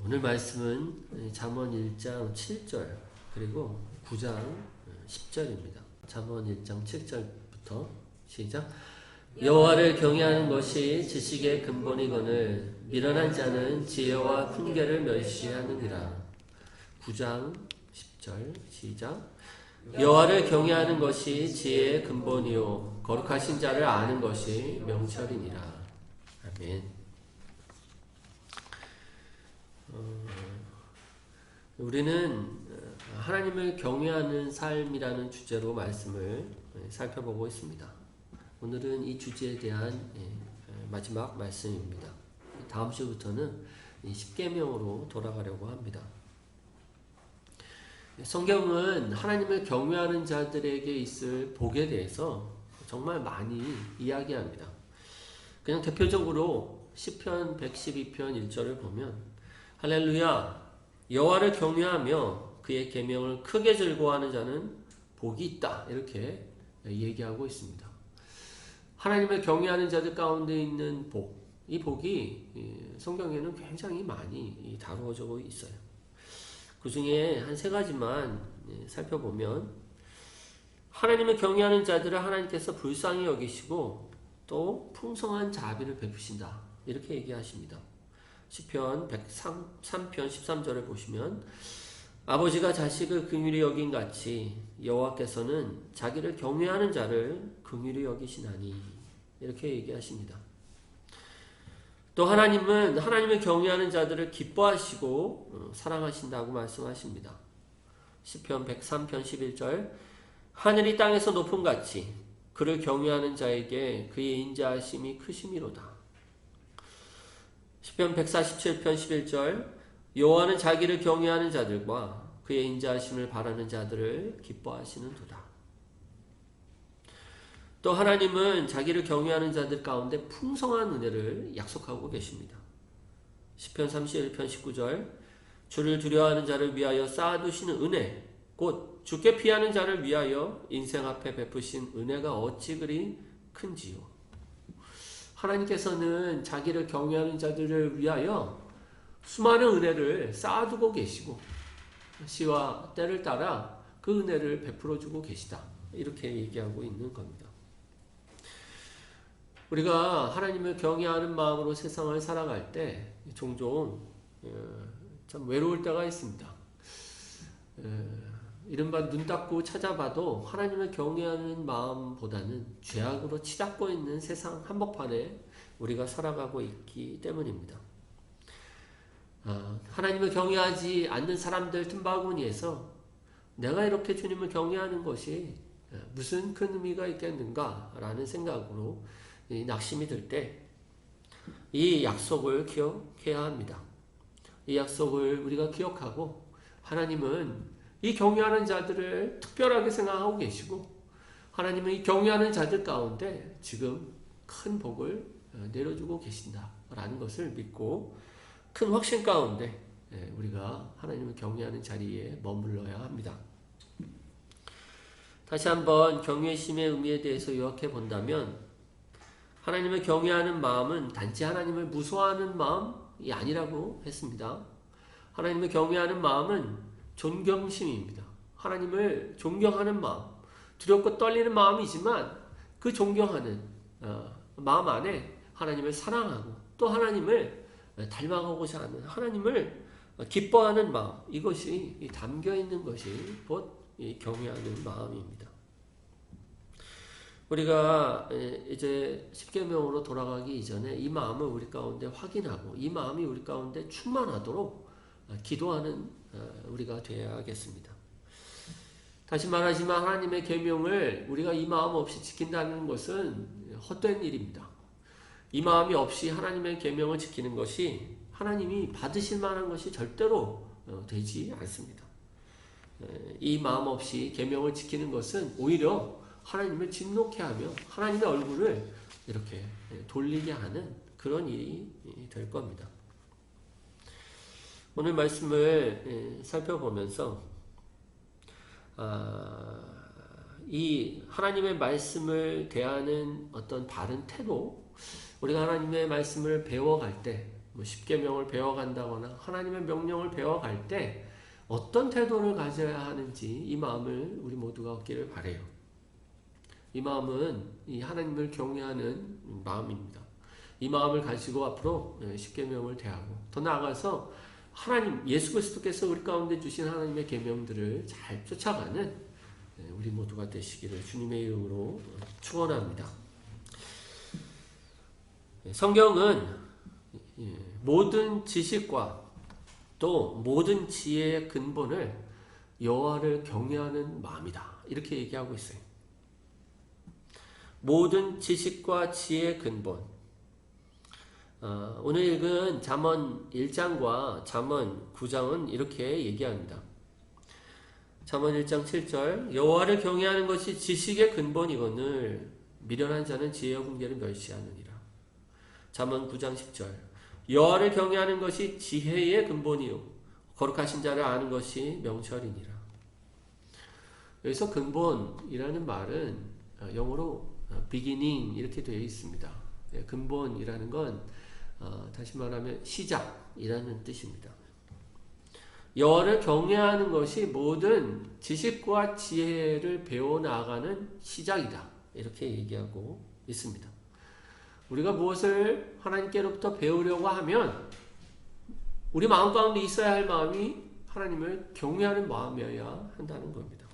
오늘 말씀은 잠언 1장 7절 그리고 9장 10절입니다. 잠언 1장 7절부터 시작. 여호와를 경외하는 것이 지식의 근본이거늘 미련한 자는 지혜와 훈계를 멸시하느니라. 9장 10절 시작. 여호와를 경외하는 것이 지혜의 근본이요 거룩하신 자를 아는 것이 명철이니라. 아멘. 우리는 하나님을 경외하는 삶이라는 주제로 말씀을 살펴보고 있습니다. 오늘은 이 주제에 대한 마지막 말씀입니다. 다음 주부터는 십계명으로 돌아가려고 합니다. 성경은 하나님을 경외하는 자들에게 있을 복에 대해서 정말 많이 이야기합니다. 그냥 대표적으로 시편 112편 1절을 보면 할렐루야 여호와를 경외하며 그의 계명을 크게 즐거워하는 자는 복이 있다 이렇게 얘기하고 있습니다. 하나님을 경외하는 자들 가운데 있는 복, 이 복이 성경에는 굉장히 많이 다루어져 있어요. 그 중에 한 세 가지만 살펴보면 하나님을 경외하는 자들을 하나님께서 불쌍히 여기시고 또 풍성한 자비를 베푸신다 이렇게 얘기하십니다. 시편 103편 13절을 보시면 아버지가 자식을 긍휼히 여긴 같이 여호와께서는 자기를 경외하는 자를 긍휼히 여기시나니 이렇게 얘기하십니다. 또 하나님은 하나님을 경외하는 자들을 기뻐하시고 사랑하신다고 말씀하십니다. 시편 103편 11절 하늘이 땅에서 높음 같이 그를 경외하는 자에게 그의 인자하심이 크심이로다. 시편 147편 11절 여호와는 자기를 경외하는 자들과 그의 인자하심을 바라는 자들을 기뻐하시는도다. 또 하나님은 자기를 경외하는 자들 가운데 풍성한 은혜를 약속하고 계십니다. 시편 31편 19절 주를 두려워하는 자를 위하여 쌓아두시는 은혜 곧 주께 피하는 자를 위하여 인생 앞에 베푸신 은혜가 어찌 그리 큰지요. 하나님께서는 자기를 경외하는 자들을 위하여 수많은 은혜를 쌓아두고 계시고 시와 때를 따라 그 은혜를 베풀어주고 계시다 이렇게 얘기하고 있는 겁니다. 우리가 하나님을 경외하는 마음으로 세상을 살아갈 때 종종 참 외로울 때가 있습니다. 이른바 눈 닦고 찾아봐도 하나님을 경외하는 마음보다는 죄악으로 치닫고 있는 세상 한복판에 우리가 살아가고 있기 때문입니다. 하나님을 경외하지 않는 사람들 틈바구니에서 내가 이렇게 주님을 경외하는 것이 무슨 큰 의미가 있겠는가 라는 생각으로 낙심이 들 때 이 약속을 기억해야 합니다. 이 약속을 우리가 기억하고 하나님은 이 경외하는 자들을 특별하게 생각하고 계시고 하나님은 이 경외하는 자들 가운데 지금 큰 복을 내려주고 계신다라는 것을 믿고 큰 확신 가운데 우리가 하나님을 경외하는 자리에 머물러야 합니다. 다시 한번 경외심의 의미에 대해서 요약해 본다면 하나님을 경외하는 마음은 단지 하나님을 무서워하는 마음이 아니라고 했습니다. 하나님을 경외하는 마음은 존경심입니다. 하나님을 존경하는 마음, 두렵고 떨리는 마음이지만 그 존경하는 마음 안에 하나님을 사랑하고 또 하나님을 닮아가고자 하는 하나님을 기뻐하는 마음 이것이 담겨있는 것이 곧 경외하는 마음입니다. 우리가 이제 십계명으로 돌아가기 이전에 이 마음을 우리 가운데 확인하고 이 마음이 우리 가운데 충만하도록 기도하는 우리가 되어야겠습니다. 다시 말하지만 하나님의 계명을 우리가 이 마음 없이 지킨다는 것은 헛된 일입니다. 이 마음이 없이 하나님의 계명을 지키는 것이 하나님이 받으실 만한 것이 절대로 되지 않습니다. 이 마음 없이 계명을 지키는 것은 오히려 하나님을 진노케 하며 하나님의 얼굴을 이렇게 돌리게 하는 그런 일이 될 겁니다. 오늘 말씀을 살펴보면서 이 하나님의 말씀을 대하는 어떤 바른 태도, 우리가 하나님의 말씀을 배워갈 때 뭐 십계명을 배워간다거나 하나님의 명령을 배워갈 때 어떤 태도를 가져야 하는지 이 마음을 우리 모두가 얻기를 바라요. 이 마음은 이 하나님을 경외하는 마음입니다. 이 마음을 가지고 앞으로 십계명을 대하고 더 나아가서 하나님 예수 그리스도께서 우리 가운데 주신 하나님의 계명들을 잘 쫓아가는 우리 모두가 되시기를 주님의 이름으로 축원합니다. 성경은 모든 지식과 또 모든 지혜의 근본을 여호와를 경외하는 마음이다. 이렇게 얘기하고 있어요. 모든 지식과 지혜의 근본. 오늘 읽은 잠언 1장과 잠언 9장은 이렇게 얘기합니다. 잠언 1장 7절 여호와를 경외하는 것이 지식의 근본이거늘 미련한 자는 지혜와 훈계를 멸시하느니라. 잠언 9장 10절 여호와를 경외하는 것이 지혜의 근본이요 거룩하신 자를 아는 것이 명철이니라. 여기서 근본이라는 말은 영어로 beginning 이렇게 되어 있습니다. 근본이라는 건 다시 말하면 시작이라는 뜻입니다. 여호와를 경외하는 것이 모든 지식과 지혜를 배워나가는 시작이다. 이렇게 얘기하고 있습니다. 우리가 무엇을 하나님께로부터 배우려고 하면 우리 마음 가운데 있어야 할 마음이 하나님을 경외하는 마음이어야 한다는 겁니다.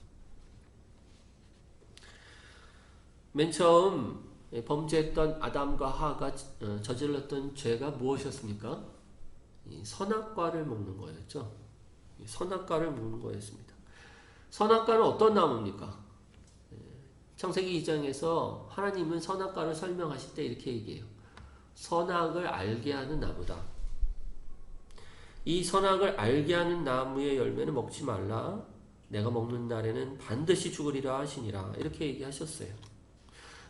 맨 처음 범죄했던 아담과 하와가 저질렀던 죄가 무엇이었습니까? 선악과를 먹는 거였죠. 선악과를 먹는 거였습니다. 선악과는 어떤 나무입니까? 창세기 2장에서 하나님은 선악과를 설명하실 때 이렇게 얘기해요. 선악을 알게 하는 나무다. 이 선악을 알게 하는 나무의 열매는 먹지 말라. 내가 먹는 날에는 반드시 죽으리라 하시니라. 이렇게 얘기하셨어요.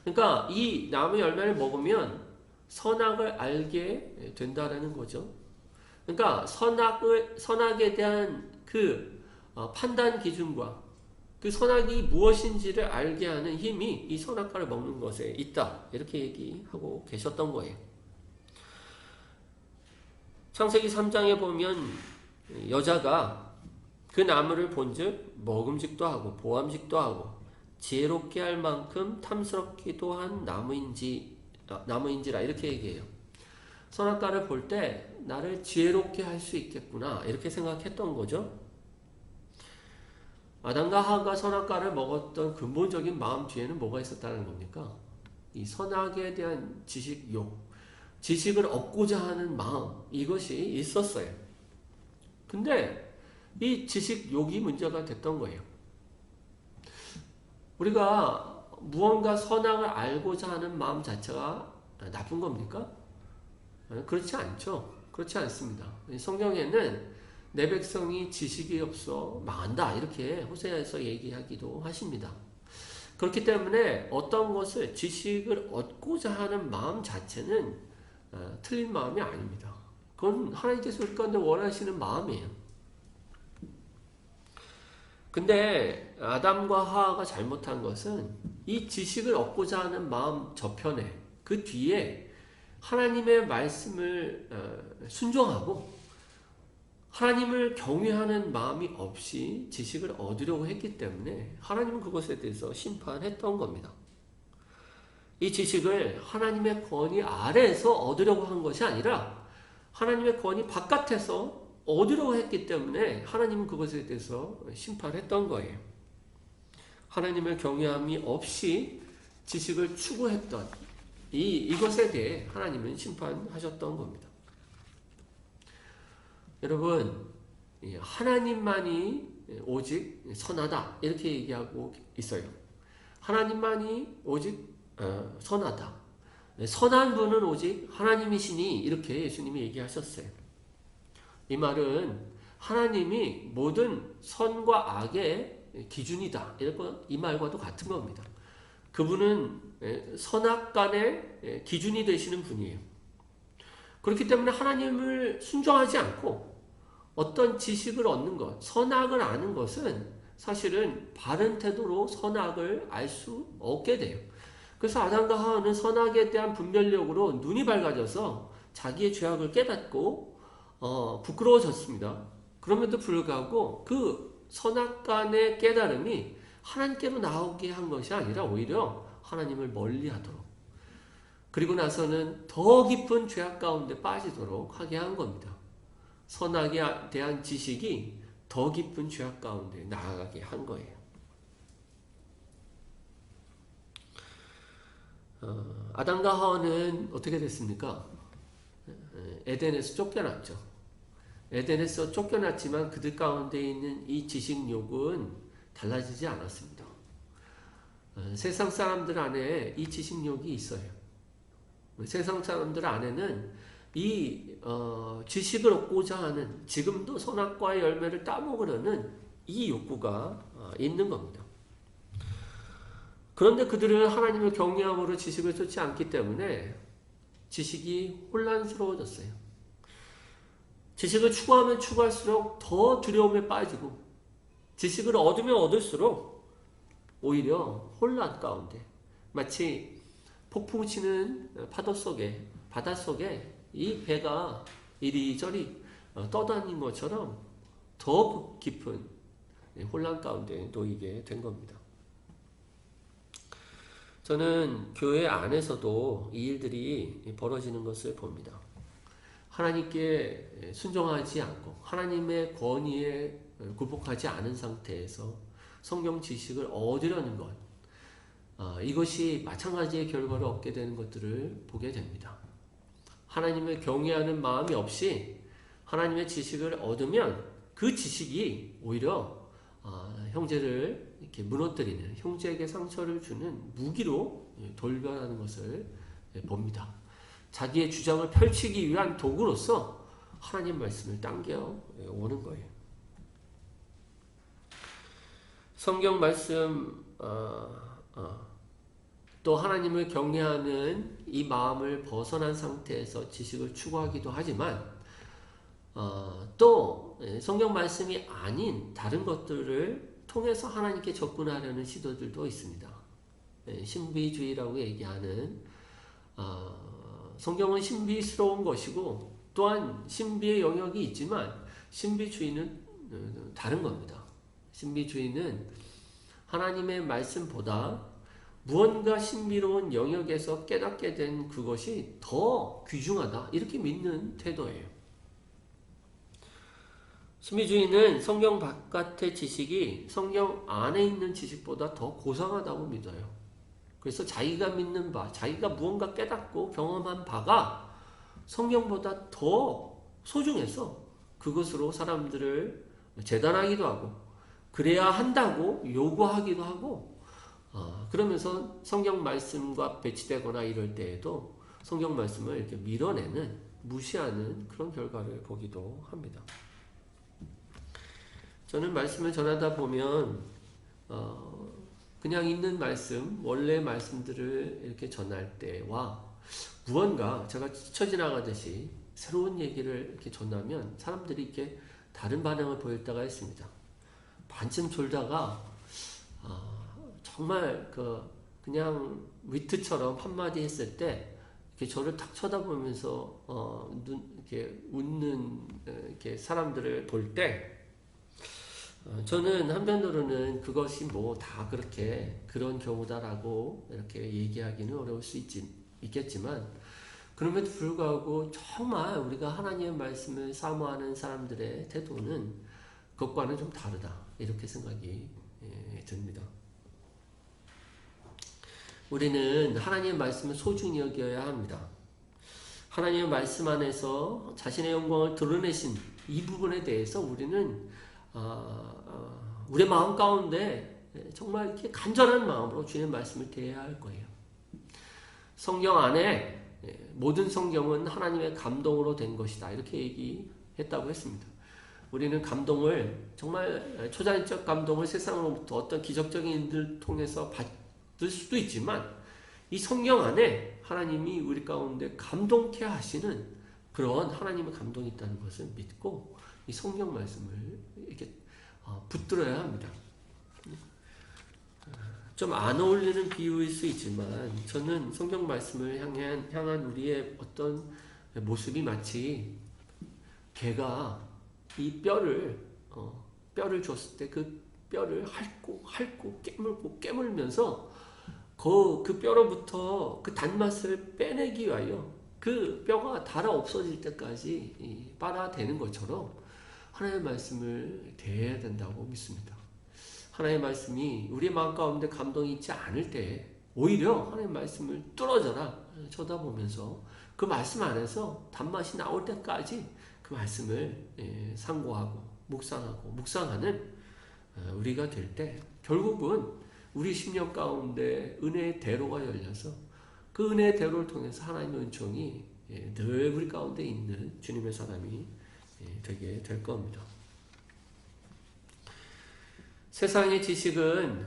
그러니까 이 나무 열매를 먹으면 선악을 알게 된다라는 거죠. 그러니까 선악에 대한 그 판단 기준과 그 선악이 무엇인지를 알게 하는 힘이 이 선악과를 먹는 것에 있다. 이렇게 얘기하고 계셨던 거예요. 창세기 3장에 보면 여자가 그 나무를 본즉 먹음직도 하고 보암직도 하고 지혜롭게 할 만큼 탐스럽기도 한 나무인지라 이렇게 얘기해요. 선악과를 볼 때 나를 지혜롭게 할 수 있겠구나 이렇게 생각했던 거죠. 아담과 하와가 선악과를 먹었던 근본적인 마음 뒤에는 뭐가 있었다는 겁니까? 이 선악에 대한 지식욕, 지식을 얻고자 하는 마음 이것이 있었어요. 근데 이 지식욕이 문제가 됐던 거예요. 우리가 무언가 선악을 알고자 하는 마음 자체가 나쁜 겁니까? 그렇지 않죠. 그렇지 않습니다. 성경에는 내 백성이 지식이 없어 망한다 이렇게 호세아에서 얘기하기도 하십니다. 그렇기 때문에 어떤 것을 지식을 얻고자 하는 마음 자체는 틀린 마음이 아닙니다. 그건 하나님께서 우리 가운데 원하시는 마음이에요. 근데 아담과 하와가 잘못한 것은 이 지식을 얻고자 하는 마음 저편에 그 뒤에 하나님의 말씀을 순종하고 하나님을 경외하는 마음이 없이 지식을 얻으려고 했기 때문에 하나님은 그것에 대해서 심판했던 겁니다. 이 지식을 하나님의 권위 아래에서 얻으려고 한 것이 아니라 하나님의 권위 바깥에서 얻으려고 했기 때문에 하나님은 그것에 대해서 심판했던 거예요. 하나님을 경외함이 없이 지식을 추구했던 이것에 대해 하나님은 심판하셨던 겁니다. 여러분, 하나님만이 오직 선하다 이렇게 얘기하고 있어요. 하나님만이 오직 선하다. 선한 분은 오직 하나님이시니 이렇게 예수님이 얘기하셨어요. 이 말은 하나님이 모든 선과 악의 기준이다. 이 말과도 같은 겁니다. 그분은 선악간의 기준이 되시는 분이에요. 그렇기 때문에 하나님을 순종하지 않고 어떤 지식을 얻는 것, 선악을 아는 것은 사실은 바른 태도로 선악을 알 수 없게 돼요. 그래서 아담과 하와는 선악에 대한 분별력으로 눈이 밝아져서 자기의 죄악을 깨닫고 부끄러워졌습니다. 그럼에도 불구하고 그 선악간의 깨달음이 하나님께로 나오게 한 것이 아니라 오히려 하나님을 멀리하도록, 그리고 나서는 더 깊은 죄악 가운데 빠지도록 하게 한 겁니다. 선악에 대한 지식이 더 깊은 죄악 가운데 나아가게 한 거예요. 아담과 하와는 어떻게 됐습니까? 에덴에서 쫓겨났죠. 에덴에서 쫓겨났지만 그들 가운데 있는 이 지식욕은 달라지지 않았습니다. 세상 사람들 안에 이 지식욕이 있어요. 세상 사람들 안에는 이 지식을 얻고자 하는, 지금도 선악과의 열매를 따먹으려는 이 욕구가 있는 겁니다. 그런데 그들은 하나님을 경외함으로 지식을 쫓지 않기 때문에 지식이 혼란스러워졌어요. 지식을 추구하면 추구할수록 더 두려움에 빠지고, 지식을 얻으면 얻을수록 오히려 혼란 가운데, 마치 폭풍 치는 파도 속에, 바다 속에 이 배가 이리저리 떠다닌 것처럼 더 깊은 혼란 가운데 놓이게 된 겁니다. 저는 교회 안에서도 이 일들이 벌어지는 것을 봅니다. 하나님께 순종하지 않고 하나님의 권위에 굴복하지 않은 상태에서 성경 지식을 얻으려는 것, 이것이 마찬가지의 결과를 얻게 되는 것들을 보게 됩니다. 하나님을 경외하는 마음이 없이 하나님의 지식을 얻으면 그 지식이 오히려 형제를 이렇게 무너뜨리는, 형제에게 상처를 주는 무기로 돌변하는 것을 봅니다. 자기의 주장을 펼치기 위한 도구로서 하나님 말씀을 당겨 오는 거예요. 성경 말씀, 또 하나님을 경외하는 이 마음을 벗어난 상태에서 지식을 추구하기도 하지만, 또 성경 말씀이 아닌 다른 것들을 통해서 하나님께 접근하려는 시도들도 있습니다. 신비주의라고 얘기하는, 성경은 신비스러운 것이고 또한 신비의 영역이 있지만 신비주의는 다른 겁니다. 신비주의는 하나님의 말씀보다 무언가 신비로운 영역에서 깨닫게 된 그것이 더 귀중하다, 이렇게 믿는 태도예요. 신비주의는 성경 바깥의 지식이 성경 안에 있는 지식보다 더 고상하다고 믿어요. 그래서 자기가 믿는 바, 자기가 무언가 깨닫고 경험한 바가 성경보다 더 소중해서 그것으로 사람들을 재단하기도 하고 그래야 한다고 요구하기도 하고, 그러면서 성경 말씀과 배치되거나 이럴 때에도 성경 말씀을 이렇게 밀어내는, 무시하는 그런 결과를 보기도 합니다. 저는 말씀을 전하다 보면 그냥 있는 말씀, 원래 말씀들을 이렇게 전할 때와 무언가 제가 스쳐 지나가듯이 새로운 얘기를 이렇게 전하면 사람들이 이렇게 다른 반응을 보일 때가 있습니다. 반쯤 졸다가 정말 그냥 위트처럼 한마디 했을 때 이렇게 저를 탁 쳐다보면서 이렇게 웃는 이렇게 사람들을 볼 때, 저는 한편으로는 그것이 뭐 다 그런 경우다라고 이렇게 얘기하기는 어려울 수 있겠지만, 그럼에도 불구하고 정말 우리가 하나님의 말씀을 사모하는 사람들의 태도는 그것과는 좀 다르다, 이렇게 생각이 듭니다. 우리는 하나님의 말씀을 소중히 여겨야 합니다. 하나님의 말씀 안에서 자신의 영광을 드러내신 이 부분에 대해서 우리는 우리의 마음 가운데 정말 이렇게 간절한 마음으로 주님의 말씀을 대해야 할 거예요. 성경 안에 모든 성경은 하나님의 감동으로 된 것이다, 이렇게 얘기했다고 했습니다. 우리는 감동을, 정말 초자연적 감동을 세상으로부터 어떤 기적적인 일들을 통해서 받을 수도 있지만, 이 성경 안에 하나님이 우리 가운데 감동케 하시는 그런 하나님의 감동이 있다는 것을 믿고 이 성경 말씀을 이렇게 붙들어야 합니다. 좀 안 어울리는 비유일 수 있지만, 저는 성경 말씀을 향한 우리의 어떤 모습이 마치 개가 이 뼈를 줬을 때 그 뼈를 핥고 깨물면서 그 뼈로부터 그 단맛을 빼내기 위하여 그 뼈가 닳아 없어질 때까지 빨아대는 것처럼 하나님의 말씀을 대해야 된다고 믿습니다. 하나님의 말씀이 우리의 마음 가운데 감동이 있지 않을 때 오히려 하나님의 말씀을 뚫어져라 쳐다보면서 그 말씀 안에서 단맛이 나올 때까지 그 말씀을 상고하고 묵상하는 우리가 될 때 결국은 우리 심령 가운데 은혜의 대로가 열려서 그 은혜의 대로를 통해서 하나님의 은총이 늘 우리 가운데 있는 주님의 사람이 되게 될 겁니다. 세상의 지식은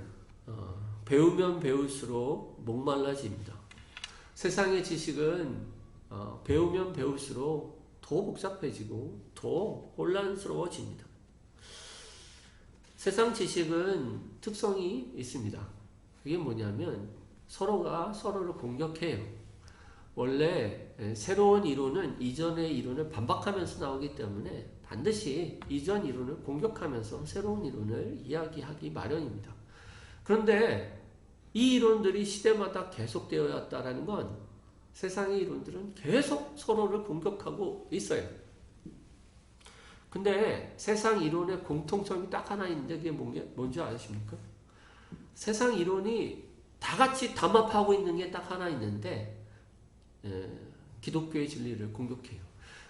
배우면 배울수록 목말라집니다. 세상의 지식은 배우면 배울수록 더 복잡해지고 더 혼란스러워집니다. 세상 지식은 특성이 있습니다. 그게 뭐냐면 서로가 서로를 공격해요. 원래 새로운 이론은 이전의 이론을 반박하면서 나오기 때문에 반드시 이전 이론을 공격하면서 새로운 이론을 이야기하기 마련입니다. 그런데 이 이론들이 시대마다 계속되어 왔다는 건 세상의 이론들은 계속 서로를 공격하고 있어요. 근데 세상 이론의 공통점이 딱 하나 있는데 그게 뭔지 아십니까? 세상 이론이 다 같이 담합하고 있는 게 딱 하나 있는데 기독교의 진리를 공격해요.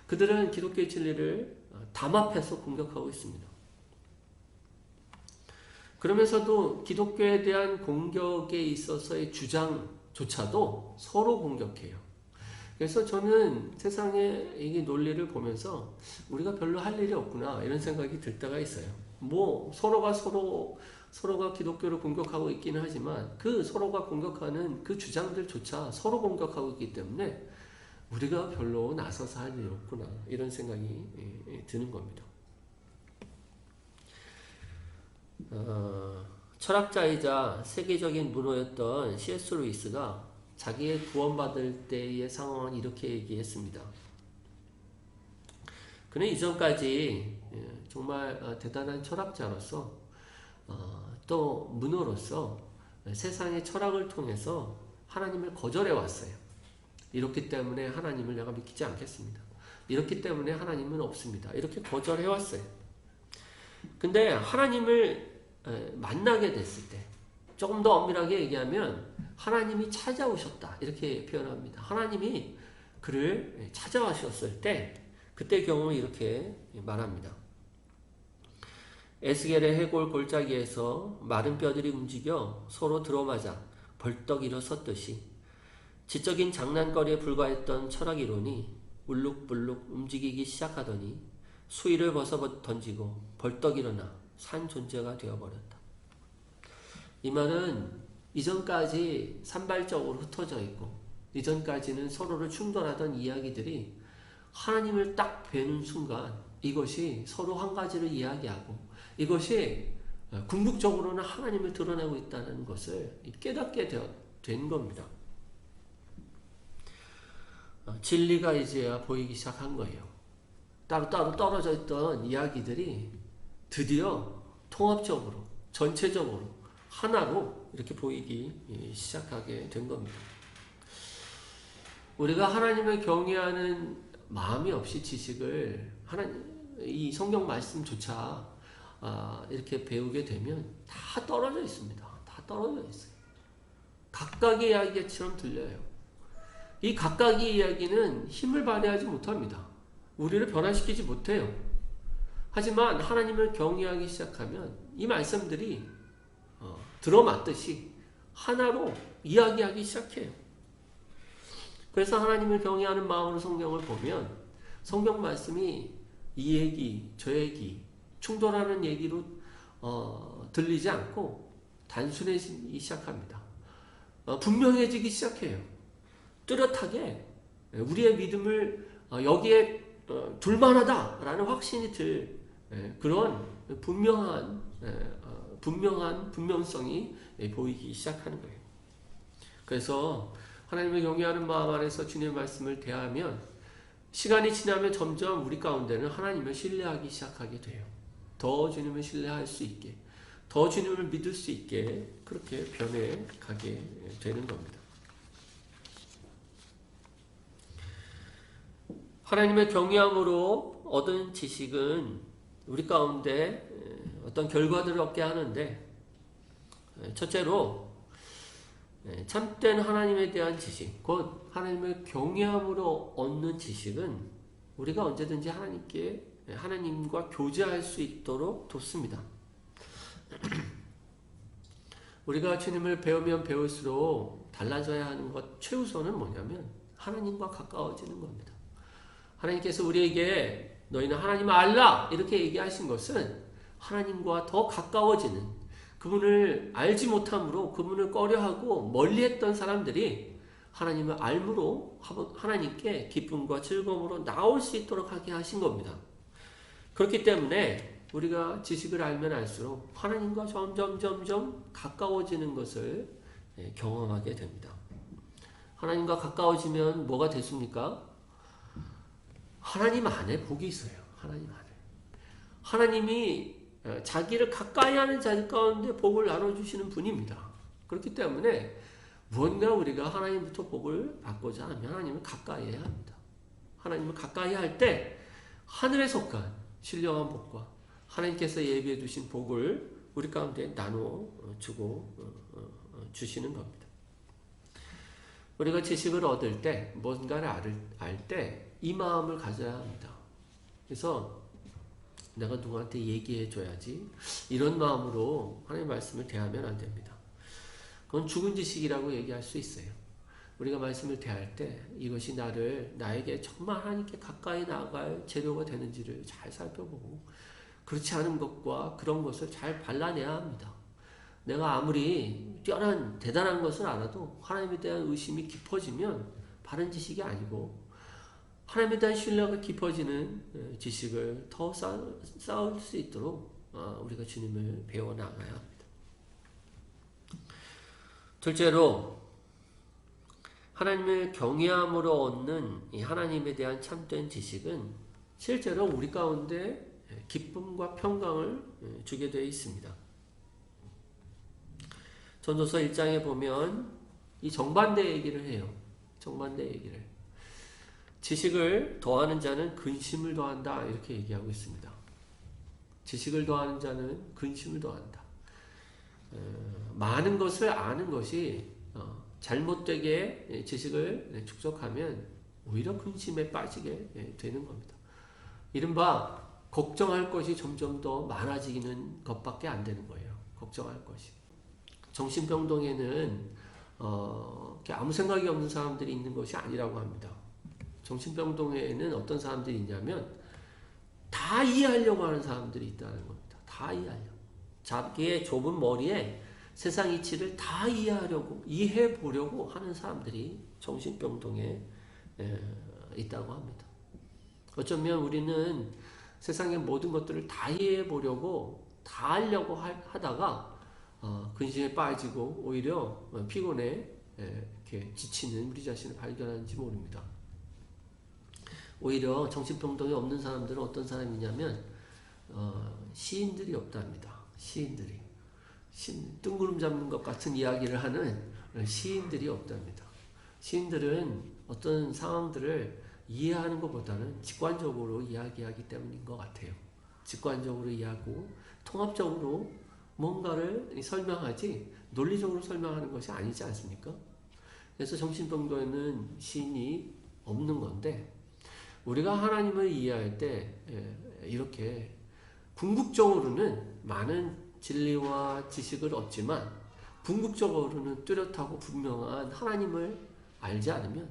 그들은 기독교의 진리를 담합해서 공격하고 있습니다. 그러면서도 기독교에 대한 공격에 있어서의 주장조차도 서로 공격해요. 그래서 저는 세상의 이 논리를 보면서 우리가 별로 할 일이 없구나 이런 생각이 들 때가 있어요. 뭐 서로가 기독교를 공격하고 있기는 하지만 그 서로가 공격하는 그 주장들조차 서로 공격하고 있기 때문에 우리가 별로 나서서 할 일이 없구나 이런 생각이 드는 겁니다. 철학자이자 세계적인 문호였던 C.S. 루이스가 자기의 구원받을 때의 상황을 이렇게 얘기했습니다. 그는 이전까지 정말 대단한 철학자로서 또 문호로서 세상의 철학을 통해서 하나님을 거절해 왔어요. 이렇기 때문에 하나님을 내가 믿지 않겠습니다. 이렇기 때문에 하나님은 없습니다. 이렇게 거절해 왔어요. 근데 하나님을 만나게 됐을 때 조금 더 엄밀하게 얘기하면 하나님이 찾아오셨다 이렇게 표현합니다. 하나님이 그를 찾아오셨을 때 그때 경험을 이렇게 말합니다. 에스겔의 해골 골짜기에서 마른 뼈들이 움직여 서로 들어맞아 벌떡 일어섰듯이 지적인 장난거리에 불과했던 철학 이론이 울룩불룩 움직이기 시작하더니 수위를 벗어 던지고 벌떡 일어나 산 존재가 되어버렸다. 이 말은 이전까지 산발적으로 흩어져 있고 이전까지는 서로를 충돌하던 이야기들이 하나님을 딱 뵈는 순간 이것이 서로 한 가지를 이야기하고 이것이 궁극적으로는 하나님을 드러내고 있다는 것을 깨닫게 된 겁니다. 진리가 이제야 보이기 시작한 거예요. 따로따로 떨어져 있던 이야기들이 드디어 통합적으로 전체적으로 하나로 이렇게 보이기 시작하게 된 겁니다. 우리가 하나님을 경외하는 마음이 없이 지식을 이 성경 말씀조차 이렇게 배우게 되면 다 떨어져 있습니다. 다 떨어져 있어요. 각각의 이야기처럼 들려요. 이 각각의 이야기는 힘을 발휘하지 못합니다. 우리를 변화시키지 못해요. 하지만 하나님을 경외하기 시작하면 이 말씀들이 들어맞듯이 하나로 이야기하기 시작해요. 그래서 하나님을 경외하는 마음으로 성경을 보면 성경 말씀이 이 얘기, 저 얘기, 충돌하는 얘기로 들리지 않고 단순해지기 시작합니다. 분명해지기 시작해요. 뚜렷하게 우리의 믿음을 여기에 둘만하다라는 확신이 들 그런 분명성이 보이기 시작하는 거예요. 그래서 하나님을 경외하는 마음 안에서 주님의 말씀을 대하면 시간이 지나면 점점 우리 가운데는 하나님을 신뢰하기 시작하게 돼요. 더 주님을 신뢰할 수 있게, 더 주님을 믿을 수 있게 그렇게 변해가게 되는 겁니다. 하나님의 경외함으로 얻은 지식은 우리 가운데 어떤 결과들을 얻게 하는데, 첫째로 참된 하나님에 대한 지식, 곧 하나님을 경외함으로 얻는 지식은 우리가 언제든지 하나님과 교제할 수 있도록 돕습니다. 우리가 주님을 배우면 배울수록 달라져야 하는 것 최우선은 뭐냐면 하나님과 가까워지는 겁니다. 하나님께서 우리에게 너희는 하나님을 알라 이렇게 얘기하신 것은 하나님과 더 가까워지는, 그분을 알지 못함으로 그분을 꺼려하고 멀리했던 사람들이 하나님을 알므로 하나님께 기쁨과 즐거움으로 나올 수 있도록 하게 하신 겁니다. 그렇기 때문에 우리가 지식을 알면 알수록 하나님과 점점 가까워지는 것을 경험하게 됩니다. 하나님과 가까워지면 뭐가 됐습니까? 하나님 안에 복이 있어요. 하나님 안에. 하나님이 자기를 가까이 하는 자들 가운데 복을 나눠주시는 분입니다. 그렇기 때문에 무언가 우리가 하나님부터 복을 받고자 하면 하나님을 가까이 해야 합니다. 하나님을 가까이 할 때 하늘에 속한 신령한 복과 하나님께서 예비해 두신 복을 우리 가운데 나눠주고 주시는 겁니다. 우리가 지식을 얻을 때, 뭔가를 알 때 이 마음을 가져야 합니다. 그래서 내가 누구한테 얘기해 줘야지, 이런 마음으로 하나님의 말씀을 대하면 안 됩니다. 그건 죽은 지식이라고 얘기할 수 있어요. 우리가 말씀을 대할 때 이것이 나에게 정말 하나님께 가까이 나아갈 재료가 되는지를 잘 살펴보고, 그렇지 않은 것과 그런 것을 잘 발라내야 합니다. 내가 아무리 뛰어난 대단한 것을 알아도 하나님에 대한 의심이 깊어지면 바른 지식이 아니고, 하나님에 대한 신뢰가 깊어지는 지식을 더 쌓을 수 있도록 우리가 주님을 배워나가야 합니다. 둘째로, 하나님을 경외함으로 얻는 이 하나님에 대한 참된 지식은 실제로 우리 가운데 기쁨과 평강을 주게 되어 있습니다. 전도서 1장에 보면 이 정반대 얘기를 해요. 정반대 얘기를. 지식을 더하는 자는 근심을 더한다 이렇게 얘기하고 있습니다. 지식을 더하는 자는 근심을 더한다. 많은 것을 아는 것이 잘못되게 지식을 축적하면 오히려 근심에 빠지게 되는 겁니다. 이른바 걱정할 것이 점점 더 많아지는 것밖에 안 되는 거예요. 걱정할 것이. 정신병동에는 아무 생각이 없는 사람들이 있는 것이 아니라고 합니다. 정신병동에는 어떤 사람들이 있냐면 다 이해하려고 하는 사람들이 있다는 겁니다. 다 이해하려고. 자기의 좁은 머리에 세상 이치를 다 이해해보려고 하는 사람들이 정신병동에 있다고 합니다. 어쩌면 우리는 세상의 모든 것들을 다 이해해보려고 다 하려고 하다가 근심에 빠지고 오히려 피곤해 이렇게 지치는 우리 자신을 발견하는지 모릅니다. 오히려 정신병동이 없는 사람들은 어떤 사람이냐면 시인들이 없답니다. 시인들이. 뜬구름 잡는 것 같은 이야기를 하는 시인들이 없답니다. 시인들은 어떤 상황들을 이해하는 것보다는 직관적으로 이야기하기 때문인 것 같아요. 직관적으로 이해하고 통합적으로 뭔가를 설명하지 논리적으로 설명하는 것이 아니지 않습니까? 그래서 정신병동에는 시인이 없는 건데, 우리가 하나님을 이해할 때 이렇게 궁극적으로는 많은 진리와 지식을 얻지만 궁극적으로는 뚜렷하고 분명한 하나님을 알지 않으면,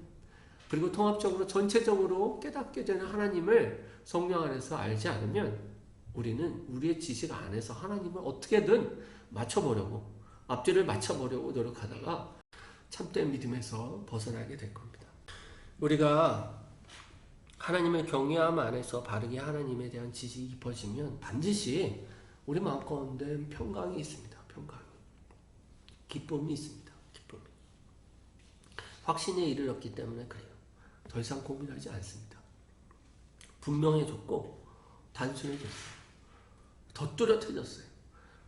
그리고 통합적으로 전체적으로 깨닫게 되는 하나님을 성령 안에서 알지 않으면 우리는 우리의 지식 안에서 하나님을 어떻게든 맞춰보려고, 앞뒤를 맞춰보려고 노력하다가 참된 믿음에서 벗어나게 될 겁니다. 우리가 하나님의 경외함 안에서 바르게 하나님에 대한 지식이 깊어지면 반드시 우리 마음 가운데 평강이 있습니다. 평강이. 기쁨이 있습니다. 기쁨이. 확신에 이르렀기 때문에 그래요. 더 이상 고민하지 않습니다. 분명해졌고 단순해졌어요. 더 뚜렷해졌어요.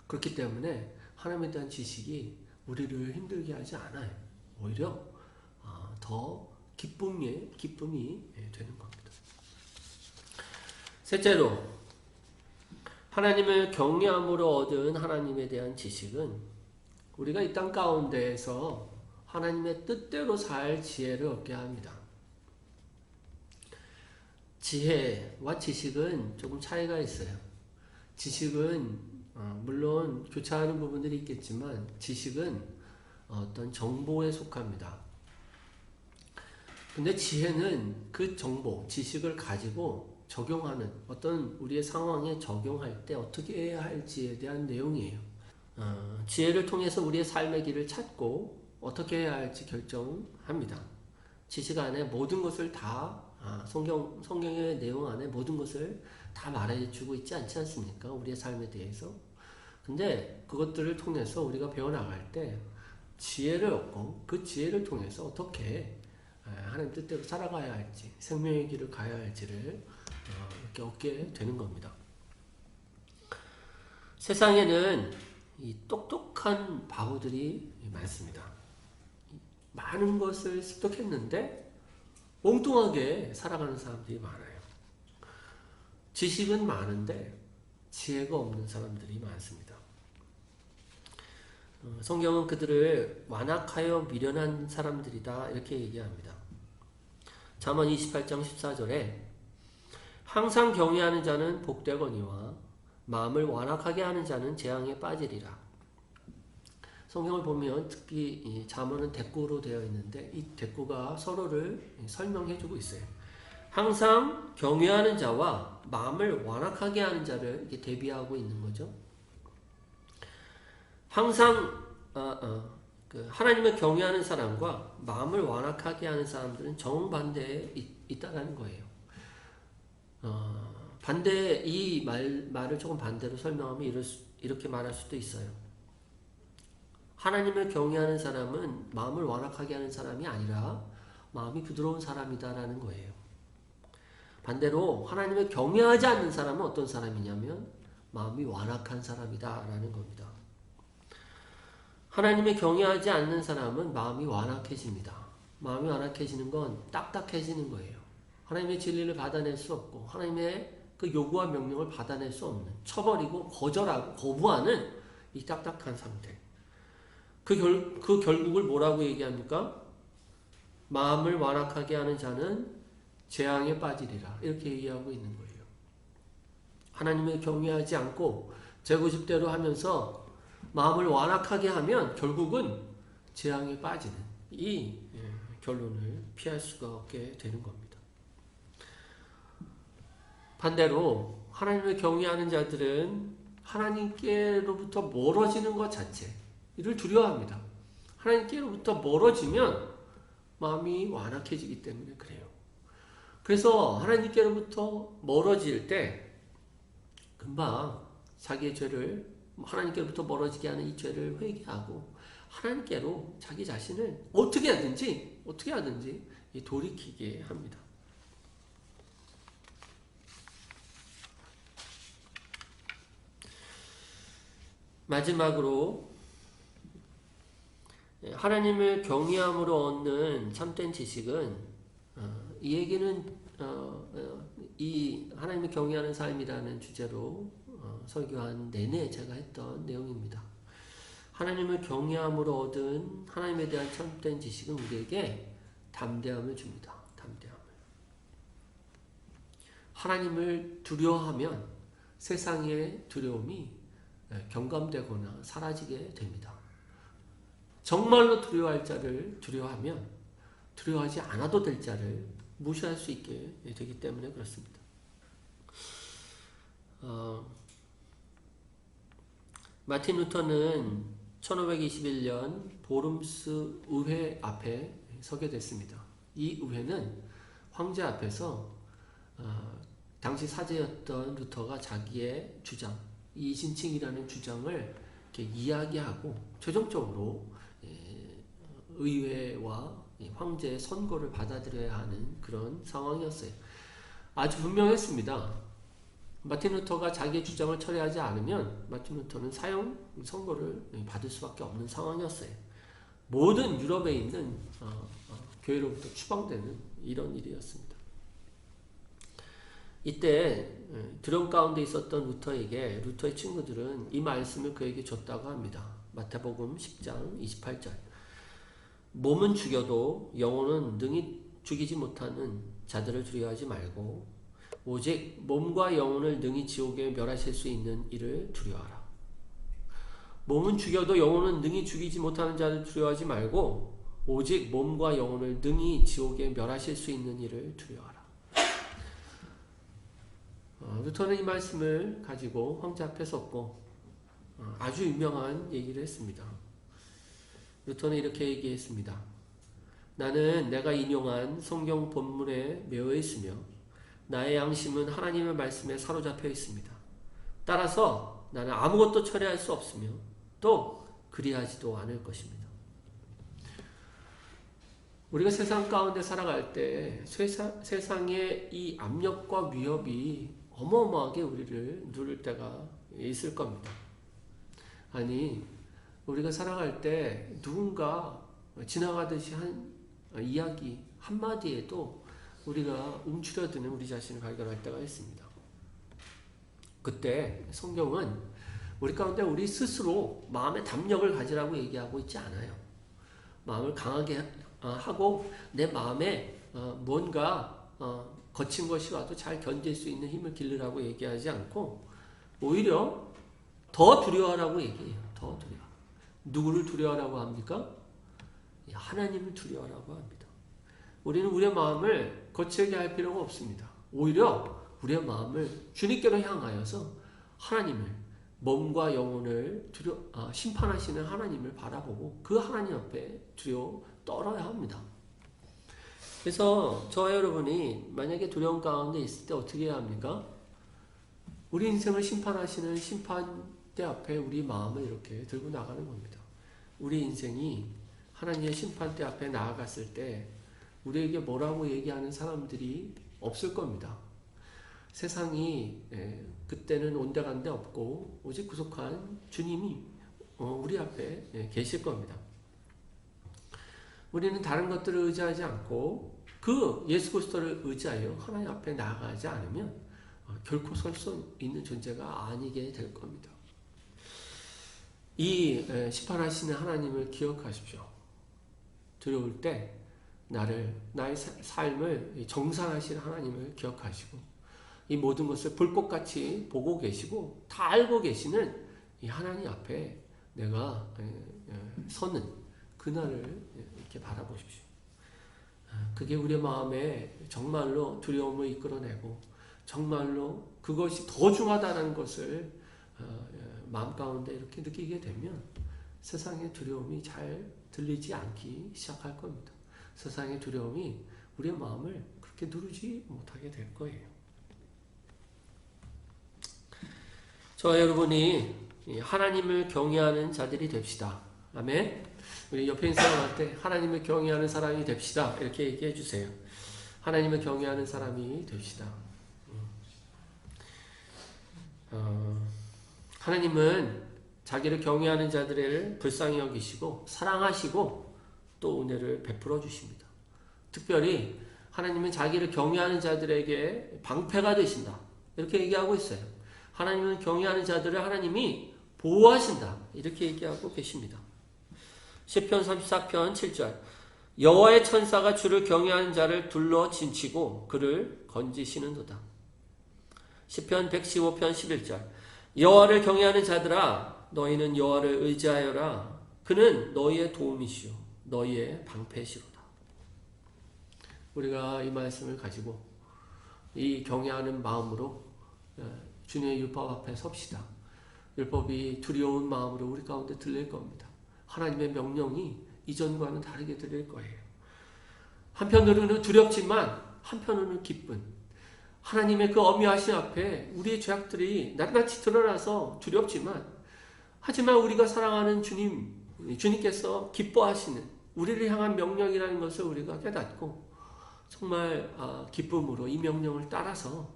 그렇기 때문에 하나님에 대한 지식이 우리를 힘들게 하지 않아요. 오히려 더 기쁨이 되는 겁니다. 셋째로, 하나님을 경외함으로 얻은 하나님에 대한 지식은 우리가 이 땅 가운데에서 하나님의 뜻대로 살 지혜를 얻게 합니다. 지혜와 지식은 조금 차이가 있어요. 지식은 물론 교차하는 부분들이 있겠지만 지식은 어떤 정보에 속합니다. 근데 지혜는 그 정보, 지식을 가지고 적용하는 어떤 우리의 상황에 적용할 때 어떻게 해야 할지에 대한 내용이에요. 지혜를 통해서 우리의 삶의 길을 찾고 어떻게 해야 할지 결정합니다. 지식 안에 모든 것을 다 성경의 내용 안에 모든 것을 다 말해주고 있지 않지 않습니까? 우리의 삶에 대해서. 근데 그것들을 통해서 우리가 배워나갈 때 지혜를 얻고 그 지혜를 통해서 어떻게 하나님 뜻대로 살아가야 할지, 생명의 길을 가야 할지를 이렇게 얻게 되는 겁니다. 세상에는 이 똑똑한 바보들이 많습니다. 많은 것을 습득했는데 엉뚱하게 살아가는 사람들이 많아요. 지식은 많은데 지혜가 없는 사람들이 많습니다. 성경은 그들을 완악하여 미련한 사람들이다 이렇게 얘기합니다. 잠언 28장 14절에 항상 경외하는 자는 복되거니와 마음을 완악하게 하는 자는 재앙에 빠지리라. 성경을 보면 특히 이 잠언은 대꾸로 되어 있는데 이 대꾸가 서로를 설명해 주고 있어요. 항상 경외하는 자와 마음을 완악하게 하는 자를 이렇게 대비하고 있는 거죠. 항상 하나님을 경외하는 사람과 마음을 완악하게 하는 사람들은 정반대에 있다는 거예요. 반대 이 말을 조금 반대로 설명하면 이렇게 말할 수도 있어요. 하나님을 경외하는 사람은 마음을 완악하게 하는 사람이 아니라 마음이 부드러운 사람이다라는 거예요. 반대로 하나님을 경외하지 않는 사람은 어떤 사람이냐면 마음이 완악한 사람이다라는 겁니다. 하나님을 경외하지 않는 사람은 마음이 완악해집니다. 마음이 완악해지는 건 딱딱해지는 거예요. 하나님의 진리를 받아낼 수 없고 하나님의 그 요구와 명령을 받아낼 수 없는, 쳐버리고 거절하고 거부하는 이 딱딱한 상태. 그 결국을 뭐라고 얘기합니까? 마음을 완악하게 하는 자는 재앙에 빠지리라. 이렇게 얘기하고 있는 거예요. 하나님을 경외하지 않고 제 고집대로 하면서 마음을 완악하게 하면 결국은 재앙에 빠지는 이 결론을 피할 수가 없게 되는 겁니다. 반대로 하나님을 경외하는 자들은 하나님께로부터 멀어지는 것 자체 이를 두려워합니다. 하나님께로부터 멀어지면 마음이 완악해지기 때문에 그래요. 그래서 하나님께로부터 멀어질 때 금방 자기의 죄를 하나님께로부터 멀어지게 하는 이 죄를 회개하고 하나님께로 자기 자신을 어떻게 하든지 돌이키게 합니다. 마지막으로 하나님을 경외함으로 얻는 참된 지식은 이 얘기는 이 하나님을 경외하는 삶이라는 주제로 설교한 내내 제가 했던 내용입니다. 하나님을 경외함으로 얻은 하나님에 대한 참된 지식은 우리에게 담대함을 줍니다. 담대함을. 하나님을 두려워하면 세상의 두려움이 경감되거나 사라지게 됩니다. 정말로 두려워할 자를 두려워하면 두려워하지 않아도 될 자를 무시할 수 있게 되기 때문에 그렇습니다. 마틴 루터는 1521년 보름스 의회 앞에 서게 됐습니다. 이 의회는 황제 앞에서 당시 사제였던 루터가 자기의 주장, 이신칭이라는 주장을 이렇게 이야기하고 최종적으로 의회와 황제의 선고를 받아들여야 하는 그런 상황이었어요. 아주 분명했습니다. 마틴 루터가 자기의 주장을 철회하지 않으면 마틴 루터는 사형 선고를 받을 수밖에 없는 상황이었어요. 모든 유럽에 있는 교회로부터 추방되는 이런 일이었습니다. 이때 두려움 가운데 있었던 루터에게 루터의 친구들은 이 말씀을 그에게 줬다고 합니다. 마태복음 10장 28절. 몸은 죽여도 영혼은 능히 죽이지 못하는 자들을 두려워하지 말고 오직 몸과 영혼을 능히 지옥에 멸하실 수 있는 이를 두려워하라. 몸은 죽여도 영혼은 능히 죽이지 못하는 자를 두려워하지 말고 오직 몸과 영혼을 능히 지옥에 멸하실 수 있는 이를 두려워하라. 루터는 이 말씀을 가지고 황제 앞에 섰고 아주 유명한 얘기를 했습니다. 루터는 이렇게 얘기했습니다. 나는 내가 인용한 성경 본문에 매여 있으며 나의 양심은 하나님의 말씀에 사로잡혀 있습니다. 따라서 나는 아무것도 철회할 수 없으며 또 그리하지도 않을 것입니다. 우리가 세상 가운데 살아갈 때 세상의 이 압력과 위협이 어마어마하게 우리를 누를 때가 있을 겁니다. 아니, 우리가 살아갈 때 누군가 지나가듯이 한 이야기 한마디에도 우리가 움츠려드는 우리 자신을 발견할 때가 있습니다. 그때 성경은 우리 가운데 우리 스스로 마음의 담력을 가지라고 얘기하고 있지 않아요. 마음을 강하게 하고 내 마음에 뭔가 거친 것이 와도 잘 견딜 수 있는 힘을 기르라고 얘기하지 않고 오히려 더 두려워하라고 얘기해요. 더 두려워. 누구를 두려워하라고 합니까? 하나님을 두려워하라고 합니다. 우리는 우리의 마음을 거칠게 할 필요가 없습니다. 오히려 우리의 마음을 주님께로 향하여서 하나님을 몸과 영혼을 심판하시는 하나님을 바라보고 그 하나님 앞에 두려워 떨어야 합니다. 그래서 저와 여러분이 만약에 두려움 가운데 있을 때 어떻게 해야 합니까? 우리 인생을 심판하시는 심판대 앞에 우리 마음을 이렇게 들고 나가는 겁니다. 우리 인생이 하나님의 심판대 앞에 나아갔을 때 우리에게 뭐라고 얘기하는 사람들이 없을 겁니다. 세상이 그때는 온데간데 없고 오직 구속한 주님이 우리 앞에 계실 겁니다. 우리는 다른 것들을 의지하지 않고 그 예수 그리스도를 의지하여 하나님 앞에 나아가지 않으면 결코 설 수 있는 존재가 아니게 될 겁니다. 이 심판하시는 하나님을 기억하십시오. 두려울 때 나의 삶을 정산하시는 하나님을 기억하시고 이 모든 것을 불꽃같이 보고 계시고 다 알고 계시는 이 하나님 앞에 내가 서는 그날을 이렇게 바라보십시오. 그게 우리의 마음에 정말로 두려움을 이끌어내고 정말로 그것이 더 중하다는 것을 마음 가운데 이렇게 느끼게 되면 세상의 두려움이 잘 들리지 않기 시작할 겁니다. 세상의 두려움이 우리의 마음을 그렇게 누르지 못하게 될 거예요. 저와 여러분이 하나님을 경외하는 자들이 됩시다. 아멘. 우리 옆에 있는 사람한테 하나님을 경외하는 사람이 됩시다. 이렇게 얘기해 주세요. 하나님을 경외하는 사람이 됩시다. 하나님은 자기를 경외하는 자들을 불쌍히 여기시고 사랑하시고 또 은혜를 베풀어 주십니다. 특별히 하나님은 자기를 경외하는 자들에게 방패가 되신다. 이렇게 얘기하고 있어요. 하나님은 경외하는 자들을 하나님이 보호하신다. 이렇게 얘기하고 계십니다. 시편 34편 7절 여호와의 천사가 주를 경외하는 자를 둘러 진치고 그를 건지시는도다. 시편 115편 11절 여호와를 경외하는 자들아 너희는 여호와를 의지하여라. 그는 너희의 도움이시오 너희의 방패시로다. 우리가 이 말씀을 가지고 이 경외하는 마음으로 주님의 율법 앞에 섭시다. 율법이 두려운 마음으로 우리 가운데 들릴 겁니다. 하나님의 명령이 이전과는 다르게 들릴 거예요. 한편으로는 두렵지만 한편으로는 기쁜 하나님의 그 어미하신 앞에 우리의 죄악들이 낱낱이 드러나서 두렵지만 하지만 우리가 사랑하는 주님께서 기뻐하시는 우리를 향한 명령이라는 것을 우리가 깨닫고 정말 기쁨으로 이 명령을 따라서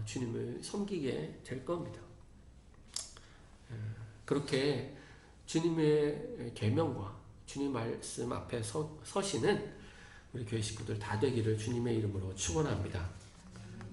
주님을 섬기게 될 겁니다. 그렇게 주님의 계명과 주님 말씀 앞에 서시는 우리 교회 식구들 다 되기를 주님의 이름으로 축원합니다.